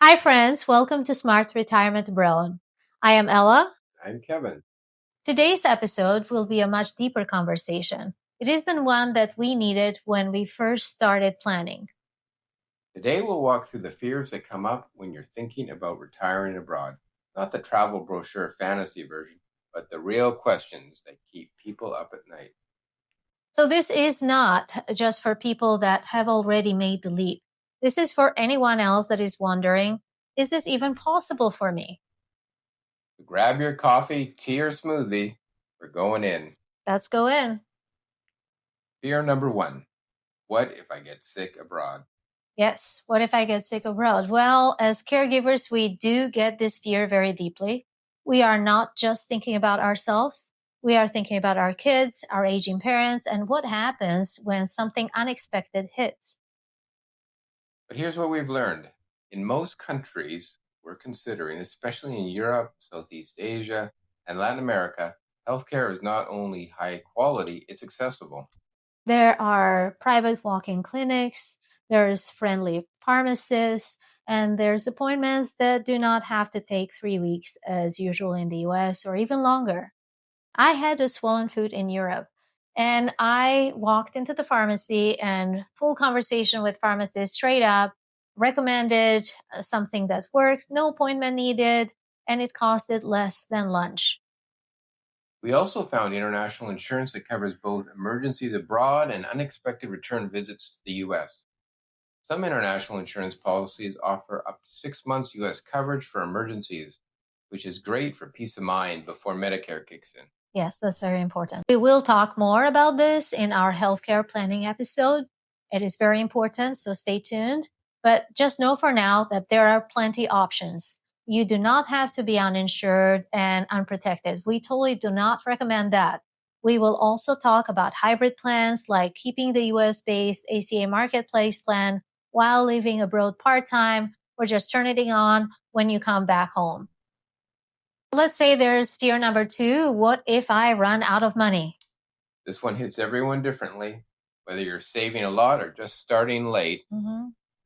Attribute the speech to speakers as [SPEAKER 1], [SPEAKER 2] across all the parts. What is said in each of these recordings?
[SPEAKER 1] Hi, friends. Welcome to Smart.retirement.abroad. I am Ella.
[SPEAKER 2] I'm Kevin.
[SPEAKER 1] Today's episode will be a much deeper conversation. It is the one that we needed when we first started planning.
[SPEAKER 2] Today we'll walk through the fears that come up when you're thinking about retiring abroad. Not the travel brochure fantasy version, but the real questions that keep people up at night.
[SPEAKER 1] So, this is not just for people that have already made the leap. This is for anyone else that is wondering, is this even possible for me?
[SPEAKER 2] So grab your coffee, tea, or smoothie. We're going in.
[SPEAKER 1] Let's go in.
[SPEAKER 2] Fear number one. What if I get sick abroad?
[SPEAKER 1] Yes, what if I get sick abroad? Well, as caregivers, we do get this fear very deeply. We are not just thinking about ourselves. We are thinking about our kids, our aging parents, and what happens when something unexpected hits.
[SPEAKER 2] But here's what we've learned. In most countries we're considering, especially in Europe, Southeast Asia, and Latin America, healthcare is not only high quality, it's accessible.
[SPEAKER 1] There are private walk-in clinics, there's friendly pharmacists, and there's appointments that do not have to take 3 weeks as usual in the US or even longer. I had a swollen foot in Europe and I walked into the pharmacy and full conversation with pharmacist straight up recommended something that works, no appointment needed, and it costed less than lunch.
[SPEAKER 2] We also found international insurance that covers both emergencies abroad and unexpected return visits to the US. Some international insurance policies offer up to 6 months US coverage for emergencies, which is great for peace of mind before Medicare kicks in.
[SPEAKER 1] Yes, that's very important. We will talk more about this in our healthcare planning episode. It is very important, so stay tuned. But just know for now that there are plenty options. You do not have to be uninsured and unprotected. We totally do not recommend that. We will also talk about hybrid plans like keeping the US-based ACA marketplace plan while living abroad part-time or just turning it on when you come back home. Let's say there's fear number 2. What if I run out of money?
[SPEAKER 2] This one hits everyone differently. Whether you're saving a lot or just starting late,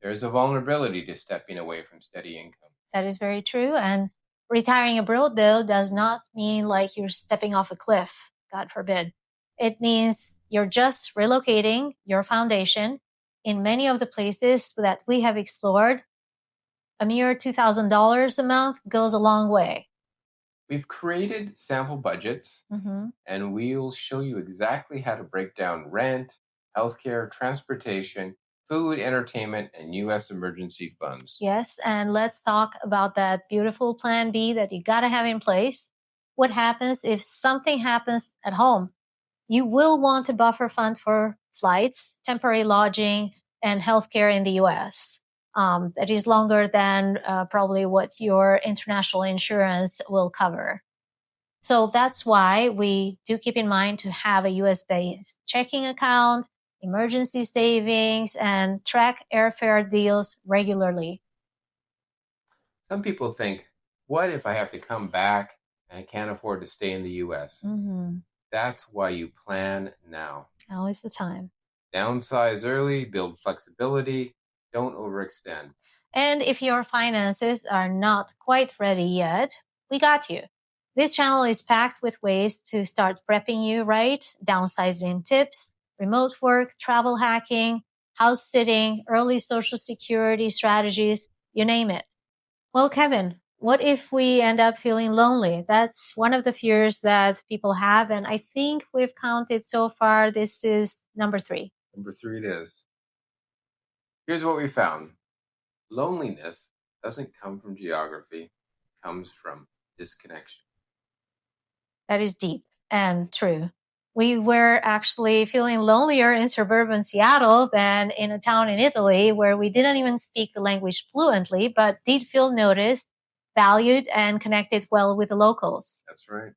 [SPEAKER 2] there's a vulnerability to stepping away from steady income.
[SPEAKER 1] That is very true. And retiring abroad, though, does not mean like you're stepping off a cliff, God forbid. It means you're just relocating your foundation. In many of the places that we have explored, a mere $2,000 a month goes a long way.
[SPEAKER 2] We've created sample budgets, and we'll show you exactly how to break down rent, healthcare, transportation, food, entertainment, and U.S. emergency funds.
[SPEAKER 1] Yes, and let's talk about that beautiful plan B that you gotta have in place. What happens if something happens at home? You will want a buffer fund for flights, temporary lodging, and healthcare in the US. That is longer than probably what your international insurance will cover. So that's why we do keep in mind to have a US-based checking account, emergency savings, and track airfare deals regularly.
[SPEAKER 2] Some people think, what if I have to come back and I can't afford to stay in the U.S.? That's why you plan now.
[SPEAKER 1] Now is the time.
[SPEAKER 2] Downsize early, build flexibility, don't overextend.
[SPEAKER 1] And if your finances are not quite ready yet, we got you. This channel is packed with ways to start prepping you right, downsizing tips, remote work, travel hacking, house sitting, early social security strategies, you name it. Well, Kevin, what if we end up feeling lonely? That's one of the fears that people have. And I think we've counted so far. This is number 3.
[SPEAKER 2] Number 3 it is. Here's what we found. Loneliness doesn't come from geography, it comes from disconnection.
[SPEAKER 1] That is deep and true. We were actually feeling lonelier in suburban Seattle than in a town in Italy where we didn't even speak the language fluently, but did feel noticed, valued, and connected well with the locals.
[SPEAKER 2] That's right.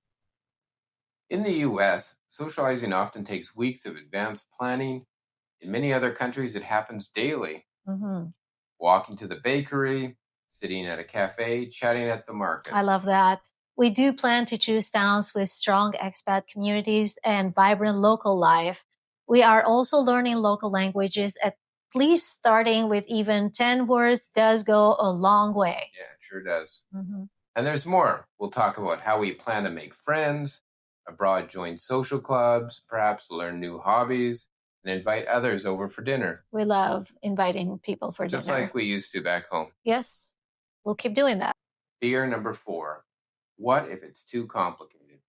[SPEAKER 2] In the US, socializing often takes weeks of advanced planning. In many other countries, it happens daily. Walking to the bakery, sitting at a cafe, chatting at the market.
[SPEAKER 1] I love that. We do plan to choose towns with strong expat communities and vibrant local life. We are also learning local languages at At least starting with even 10 words does go a long way.
[SPEAKER 2] Yeah, it sure does. And there's more. We'll talk about how we plan to make friends, abroad join social clubs, perhaps learn new hobbies, and invite others over for dinner.
[SPEAKER 1] We love inviting people for
[SPEAKER 2] Just
[SPEAKER 1] dinner.
[SPEAKER 2] like we used to back home.
[SPEAKER 1] Yes, we'll keep doing that.
[SPEAKER 2] Fear number 4. What if it's too complicated?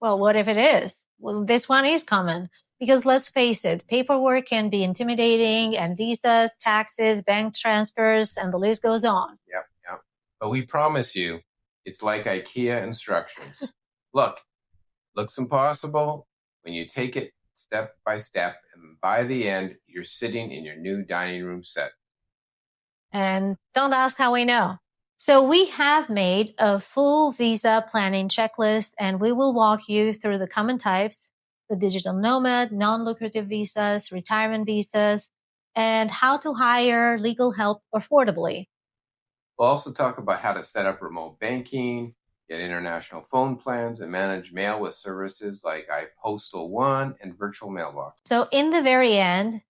[SPEAKER 1] Well, what if it is? Well, this one is common because let's face it, paperwork can be intimidating and visas, taxes, bank transfers, and the list goes on.
[SPEAKER 2] Yep. But we promise you, it's like IKEA instructions. Looks impossible when you take it step by step, and by the end, you're sitting in your new dining room set.
[SPEAKER 1] And don't ask how we know. So we have made a full visa planning checklist, and we will walk you through the common types, the digital nomad, non-lucrative visas, retirement visas, and how to hire legal help affordably.
[SPEAKER 2] We'll also talk about how to set up remote banking, get international phone plans, and manage mail with services like iPostal One and Virtual Mailbox.
[SPEAKER 1] So in the very end,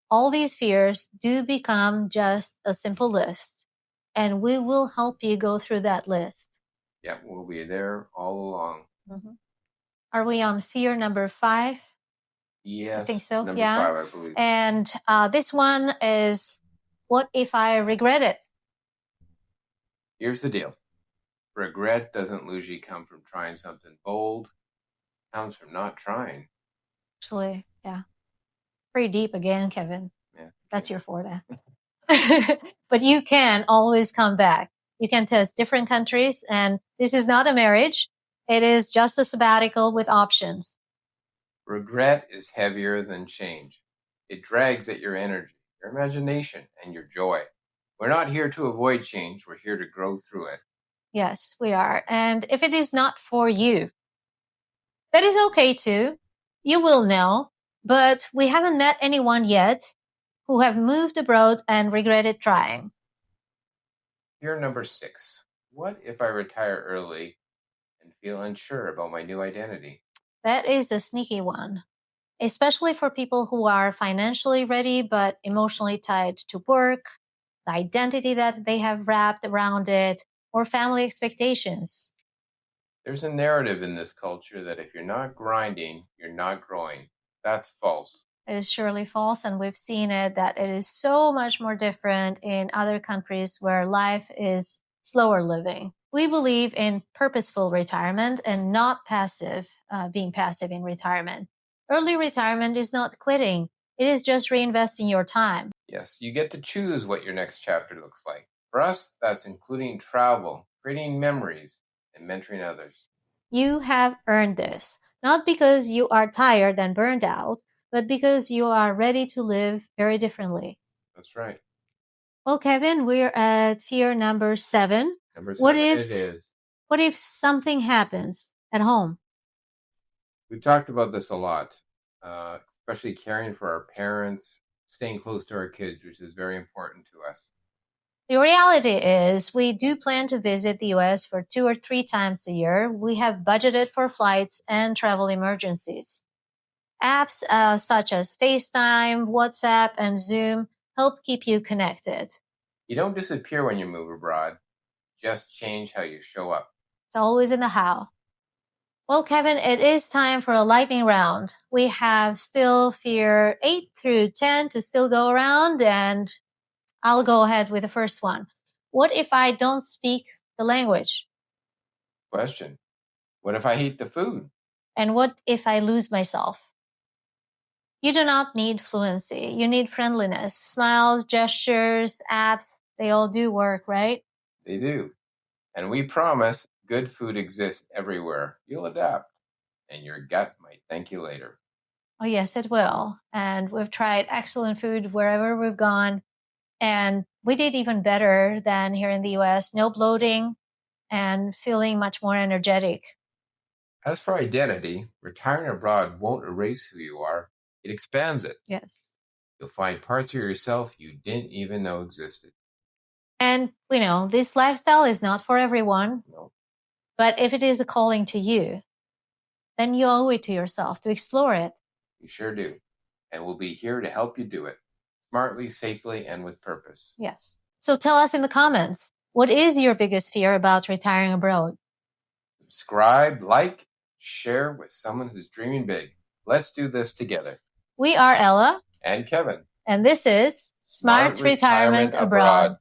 [SPEAKER 1] all these fears do become just a simple list, and we will help you go through that list.
[SPEAKER 2] Yeah, we'll be there all along.
[SPEAKER 1] Are we on fear number 5?
[SPEAKER 2] Yes,
[SPEAKER 1] I think so.
[SPEAKER 2] Number
[SPEAKER 1] yeah.
[SPEAKER 2] 5, I believe.
[SPEAKER 1] And this one is, what if I regret it?
[SPEAKER 2] Here's the deal. Regret doesn't usually come from trying something bold. It comes from not trying.
[SPEAKER 1] Actually, yeah. Pretty deep again, Kevin.
[SPEAKER 2] Yeah.
[SPEAKER 1] That's your forte. But you can always come back. You can test different countries, and this is not a marriage. It is just a sabbatical with options.
[SPEAKER 2] Regret is heavier than change. It drags at your energy, your imagination, and your joy. We're not here to avoid change. We're here to grow through it.
[SPEAKER 1] Yes, we are. And if it is not for you, that is okay too. You will know. But we haven't met anyone yet who have moved abroad and regretted trying.
[SPEAKER 2] Fear number 6. What if I retire early and feel unsure about my new identity?
[SPEAKER 1] That is a sneaky one, especially for people who are financially ready but emotionally tied to work, the identity that they have wrapped around it, or family expectations.
[SPEAKER 2] There's a narrative in this culture that if you're not grinding, you're not growing. That's false.
[SPEAKER 1] It is surely false, and we've seen it that it is so much more different in other countries where life is slower living. We believe in purposeful retirement and not being passive in retirement. Early retirement is not quitting. It is just reinvesting your time.
[SPEAKER 2] Yes, you get to choose what your next chapter looks like. For us, that's including travel, creating memories, and mentoring others.
[SPEAKER 1] You have earned this, not because you are tired and burned out, but because you are ready to live very differently.
[SPEAKER 2] That's right.
[SPEAKER 1] Well, Kevin, we're at fear number 7.
[SPEAKER 2] Number 7 it is.
[SPEAKER 1] What if something happens at home?
[SPEAKER 2] We've talked about this a lot, especially caring for our parents, staying close to our kids, which is very important to us.
[SPEAKER 1] The reality is we do plan to visit the US for 2 or 3 times a year. We have budgeted for flights and travel emergencies. Apps such as FaceTime, WhatsApp, and Zoom help keep you connected.
[SPEAKER 2] You don't disappear when you move abroad. Just change how you show up.
[SPEAKER 1] It's always in the how. Well, Kevin, it is time for a lightning round. We have still fear 8 through 10 to still go around, and I'll go ahead with the first one. What if I don't speak the language?
[SPEAKER 2] Question. What if I hate the food?
[SPEAKER 1] And what if I lose myself? You do not need fluency. You need friendliness. Smiles, gestures, apps, they all do work, right?
[SPEAKER 2] They do. And we promise good food exists everywhere. You'll adapt, and your gut might thank you later.
[SPEAKER 1] Oh, yes, it will. And we've tried excellent food wherever we've gone. And we did even better than here in the US. No bloating and feeling much more energetic.
[SPEAKER 2] As for identity, retiring abroad won't erase who you are. It expands it.
[SPEAKER 1] Yes.
[SPEAKER 2] You'll find parts of yourself you didn't even know existed.
[SPEAKER 1] And, this lifestyle is not for everyone.
[SPEAKER 2] No.
[SPEAKER 1] But if it is a calling to you, then you owe it to yourself to explore it.
[SPEAKER 2] You sure do. And we'll be here to help you do it. smartly, safely, and with purpose.
[SPEAKER 1] Yes. So tell us in the comments, what is your biggest fear about retiring abroad?
[SPEAKER 2] Subscribe, like, share with someone who's dreaming big. Let's do this together.
[SPEAKER 1] We are Ella
[SPEAKER 2] and Kevin.
[SPEAKER 1] and this is Smart Retirement Abroad.